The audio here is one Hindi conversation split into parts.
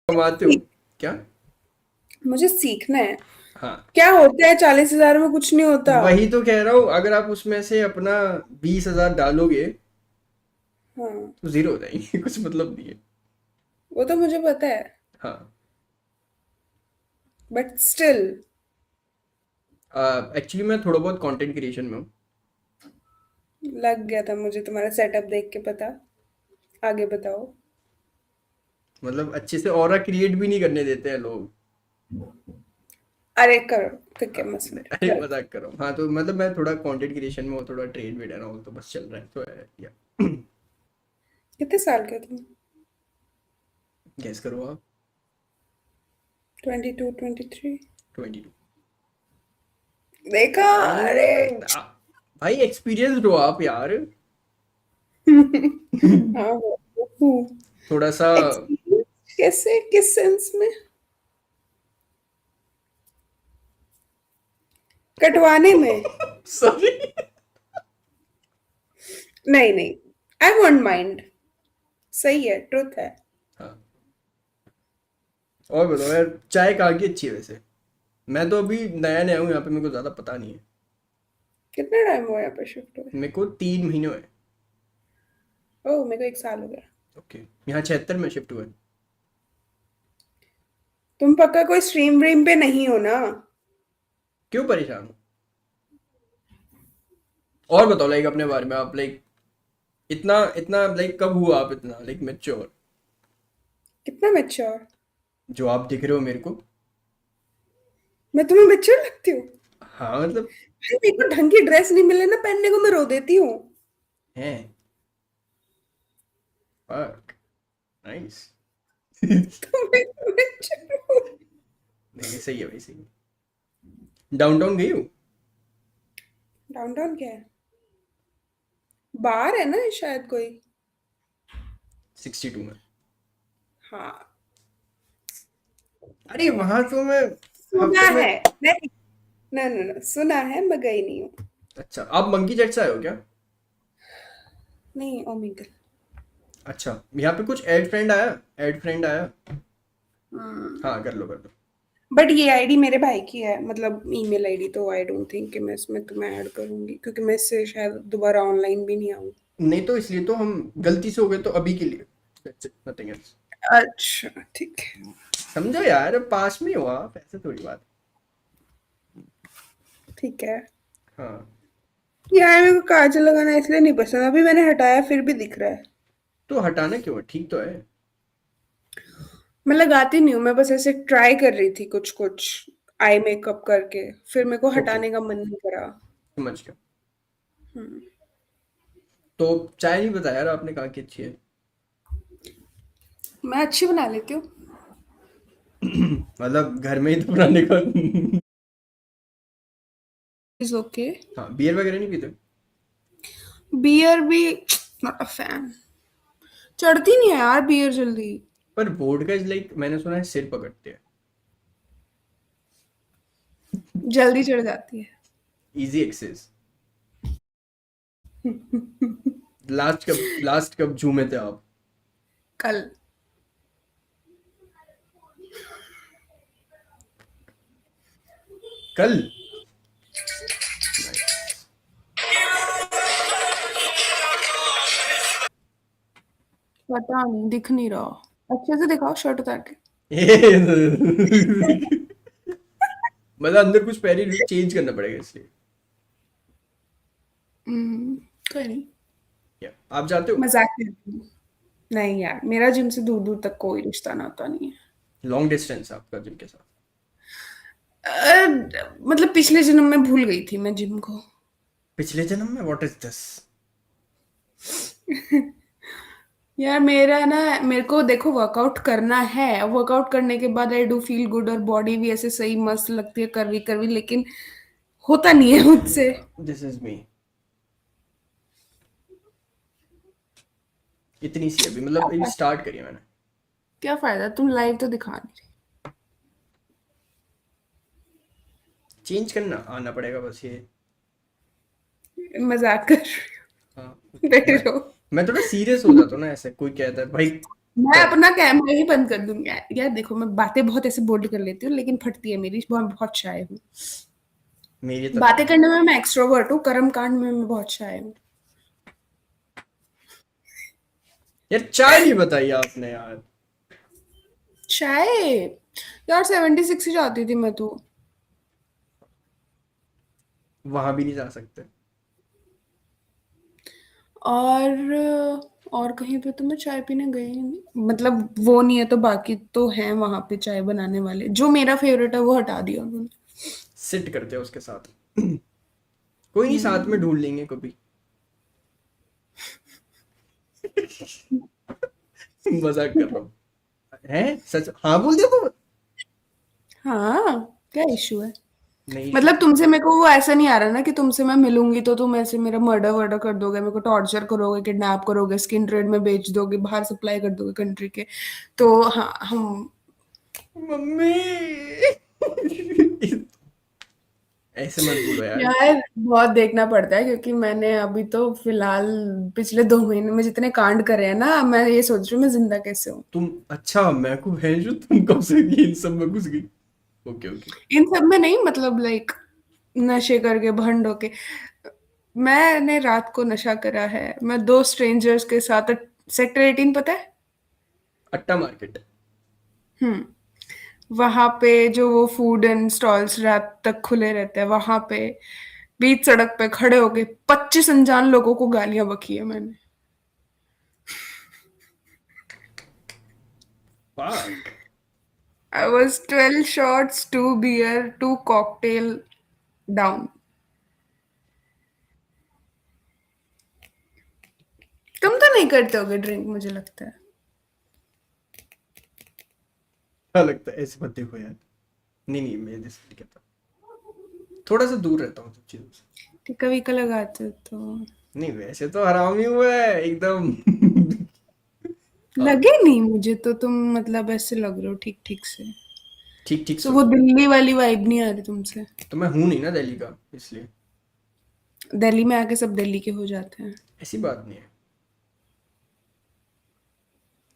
कमाते हो क्या? मुझे सीखना है। हाँ, क्या होता है 40,000 में? कुछ नहीं होता। वही तो कह रहा हूँ। अगर आप उसमें से अपना 20,000 डालोगे हाँ, तो जीरो हो जाएंगे। कुछ मतलब नहीं है। वो तो मुझे पता है। हाँ, बट स्टिल। एक्चुअली मैं थोड़ा बहुत कंटेंट क्रिएशन में हूँ। लग गया था मुझे तुम्हारा सेटअप देख के पता। आगे बताओ। मतलब अच्छे से ऑरा क्रिएट भी नहीं करने देते हैं लोग। अरे करो। ठीक हाँ, है, मसले अरे चल। मजाक कर रहा हूँ। हाँ, तो मतलब मैं थोड़ा कंटेंट क्रिएशन में हूँ, थोड़ा ट्रेड वेड है ना, वो तो बस चल रहा है तो है या। कितने साल के हो तुम? गैस करो आप। 22, 23? 22। देखा। अरे। भाई एक्सपीरियंस्ड हो आप यार। हाँ, वो थोड़ा सा। एक्सपीरियंस कैसे, किस सेंस में? कटवाने में? सॉरी। नहीं नहीं, आई वोंट माइंड। सही है, ट्रुथ है। हाँ, और बताओ यार, चाय कहाँ की अच्छी है वैसे? मैं तो अभी नया नया हूँ यहाँ पे, मेरे को ज्यादा पता नहीं है। कितना टाइम हुआ यहाँ पे शिफ्ट हुए? मेरे को 3 महीने हुए। ओह, मेरे को 1 साल हो गया। ओके। यहाँ 76 में शिफ्ट हुए। तुम पक्का कोई स्ट्रीम व्रीम पे नहीं हो ना? क्यों परेशान हो? और बताओ लाइक अपने बारे में। आप लाइक इतना इतना लाइक कब हुआ आप इतना लाइक मेच्योर, कितना मैच्योर? जो आप दिख रहे हो मेरे को? मैं तुम्हें मैच्योर लगती हूँ? हाँ मतलब। भाई, मेरे को ढंग की ड्रेस नहीं मिले ना पहनने को, मैं रो देती हूँ। है। फक। नाइस। तो मैं मैच्योर हूँ। नहीं नहीं, सही है भाई, सही है। डाउनटाउन गई हो? डाउनटाउन क्या है? बार है ना शायद कोई। 62 में। हाँ। अरे वहां तो मैं सुना हफ्ते में। है। नहीं, ना ना ना, सुना है, मैं गई नहीं हूँ। अच्छा, आप मंकी जेट से आए हो क्या? नहीं, ओमेगल। अच्छा, यहाँ पे कुछ ऐड फ्रेंड आया। ऐड फ्रेंड आया। हाँ, कर लो कर लो। बट ये आईडी मेरे भाई की है, मतलब ईमेल आईडी, तो आई डोंट थिंक कि मैं इसमें तुम्हें ऐड करूंगी, क्योंकि मैं इससे शायद दोबारा ऑनलाइन भी नहीं आऊँ। नहीं तो इसलिए तो हम गलती से हो गए तो अभी के लिए। That's it, nothing else। अच्छा, ठीक है। समझो यार, पास में हो आप, ऐसे थोड़ी बात। ठीक है। हाँ, यार, मेरे को काजल लगाना इसलिए नहीं पसंद, अभी मैंने हटाया फिर भी दिख रहा है। तो हटाना क्यों है? ठीक तो है। मैं लगाती नहीं हूँ, मैं बस ऐसे ट्राई कर रही थी कुछ कुछ आई मेकअप करके, फिर मेरे को ओके, हटाने का मन नहीं करा। समझ गया। तो चाय नहीं बताया यार आपने, कहा कि अच्छी है। मैं अच्छी बना लेती हूँ। मतलब घर में ही तो बनाने का। Is okay. हाँ, बियर वगैरह नहीं पीते? बियर भी नॉट अ फैन। चढ़ती नहीं है यार बियर जल्दी। पर वोडका इज लाइक, मैंने सुना है सिर पकड़ते हैं। जल्दी चढ़ जाती है। Easy access. लास्ट कब झूमे थे आप? कल। कल? नाइस। पता नहीं, दिख नहीं रहा। अच्छे से दिखाओ शर्ट उतार के। मतलब अंदर कुछ पहले चेंज करना पड़ेगा इसलिए। कोई नहीं। या आप जाते हो? मजाक कर रही हूँ। नहीं यार, मेरा जिम से दूर दूर तक कोई रिश्ता नाता नहीं है। लॉन्ग डिस्टेंस आपका जिम के साथ? मतलब पिछले जन्म में भूल गई थी मैं जिम को। पिछले जन्म में? What is this? यार मेरा ना, मेरे को देखो वर्कआउट करना है, वर्कआउट करने के बाद आई डू फील गुड और बॉडी भी ऐसे सही मस्त लगती है, करवी करवी, लेकिन होता नहीं है मुझसे। This is me. इतनी सी अभी, मतलब अभी स्टार्ट करी है मैंने। क्या फायदा, तुम लाइव तो दिखा नहीं चेंज करना आना पड़ेगा बस ये। रही। मजाक कर रही हाँ। हूँ। बैठे मैं रहो। मैं थोड़ा सीरियस हो जाता हूँ ना, ऐसे कोई कहता है भाई मैं कर। अपना कैमरा ही बंद कर दूंगी यार। यार देखो, मैं बातें बहुत ऐसे बोल्ड कर लेती हूँ, लेकिन फटती है मेरी, बहुत बहुत शाय हूँ। मेरी तरह बातें है। करने में मैं एक्सट्रोवर्ट हूँ, कर्म कांड में मैं बहुत शाय हूँ। यार चाय नहीं बताई आपने यार। शाय? यार 76 ही जाती थी मैं तो। वहां भी नहीं जा सकते। और कहीं पे तो मैं चाय पीने गई ही नहीं, मतलब वो नहीं है तो बाकी तो हैं वहां पे चाय बनाने वाले। जो मेरा फेवरेट है वो हटा दिया उन्होंने। सिट करते हैं उसके साथ। कोई नहीं, साथ में हम्म। ढूंढ लेंगे कभी। मजाक कर रहा हूँ। है सच, हाँ बोल दिया तो। हाँ, क्या इशू है? नहीं इशू मतलब तो। तुमसे मेरे को वो ऐसा नहीं आ रहा ना कि तुमसे मैं मिलूंगी तो तुम ऐसे मेरा मर्डर वर्डर कर दोगे, मेरे को टॉर्चर करोगे, किडनैप करोगे, स्किन ट्रेड में बेच दोगे, बाहर सप्लाई कर दोगे कंट्री के। तो हाँ, हम। मम्मी। ऐसे मत बोलो यार। यार बहुत देखना पड़ता है, क्योंकि मैंने अभी तो फिलहाल पिछले 2 महीने में जितने कांड करे हैं ना, मैं ये सोच रही हूँ मैं जिंदा कैसे हूँ। तुम, अच्छा मैं को है जो तुम कब से इन सब में घुस गई। Okay okay. इन सब में नहीं, मतलब लाइक नशे करके भंड होके। मैंने रात को नशा करा है, मैं 2 स्ट्रेंजर्स के साथ। सेक्टर 18 पता है? अट्टा मार्केट। हम्म। वहां पे जो वो फूड एंड स्टॉल्स रात तक खुले रहते हैं, वहां पे बीच सड़क पे खड़े होके 25 अनजान लोगों को गालियां बकी है मैंने। Fuck. I was 12 shots, 2 beer, 2 cocktail down. तुम तो नहीं करते होगे ड्रिंक, मुझे लगता है। अच्छा लगता है ऐसे मत देखो यार। नहीं नहीं, मैं जैसे कहता, थोड़ा सा दूर रहता हूँ सब चीजों से। टिक्का विक्का लगाते हो तो? नहीं वैसे तो हरामी हुआ है एकदम। हाँ। लगे नहीं मुझे तो तुम, मतलब ऐसे लग रहे हो ठीक ठीक से। ठीक ठीक तो वो सुनो। दिल्ली वाली वाइब नहीं आ रही तुमसे? तो मैं हूं नहीं ना दिल्ली का, इसलिए। दिल्ली में आके सब दिल्ली के हो जाते हैं। ऐसी बात नहीं है।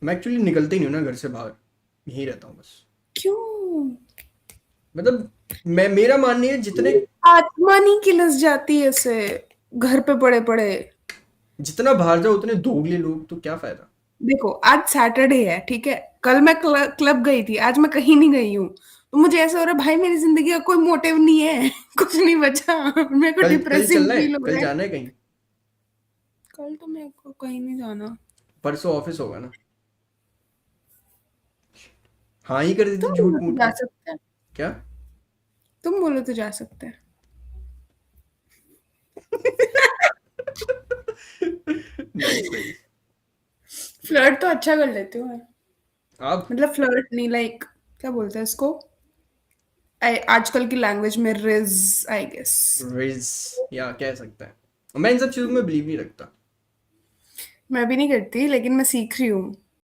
मैं एक्चुअली निकलते ही नहीं हूं ना घर से बाहर। यहीं रहता हूँ बस। क्यों? मतलब मैं, मेरा मानना है जितने, आत्मा नहीं किलस जाती ऐसे घर पे पड़े पड़े? जितना बाहर जाओ उतने दोगले लोग, तो क्या फायदा। देखो, आज सैटरडे है, ठीक है। कल मैं क्लब गई थी, आज मैं कहीं नहीं गई हूँ। तो मुझे ऐसा हो रहा है भाई, मेरी जिंदगी का कोई मोटिव नहीं है। कुछ नहीं बचा। मेरे को कल कल डिप्रेसिंग चलना है, फील हो कल रहा है। जाना है कहीं। कल तो मेरे को कहीं नहीं जाना। परसों ऑफिस होगा ना। हाँ ही कर देती तुम झूठ बोलो तो मूठ जा के। सकते हैं। क्या। तुम बोलो तो जा सकते हैं। Nice nice. फ्लर्ट तो अच्छा कर लेती हूँ मैं। आप। मतलब फ्लर्ट नहीं, लाइक क्या बोलते हैं इसको, आजकल की लैंग्वेज में रिज, आई गेस। रिज, या कह सकता है। मैं इन सब चीजों में बिलीव नहीं रखता। मैं भी नहीं करती, लेकिन मैं सीख रही हूँ।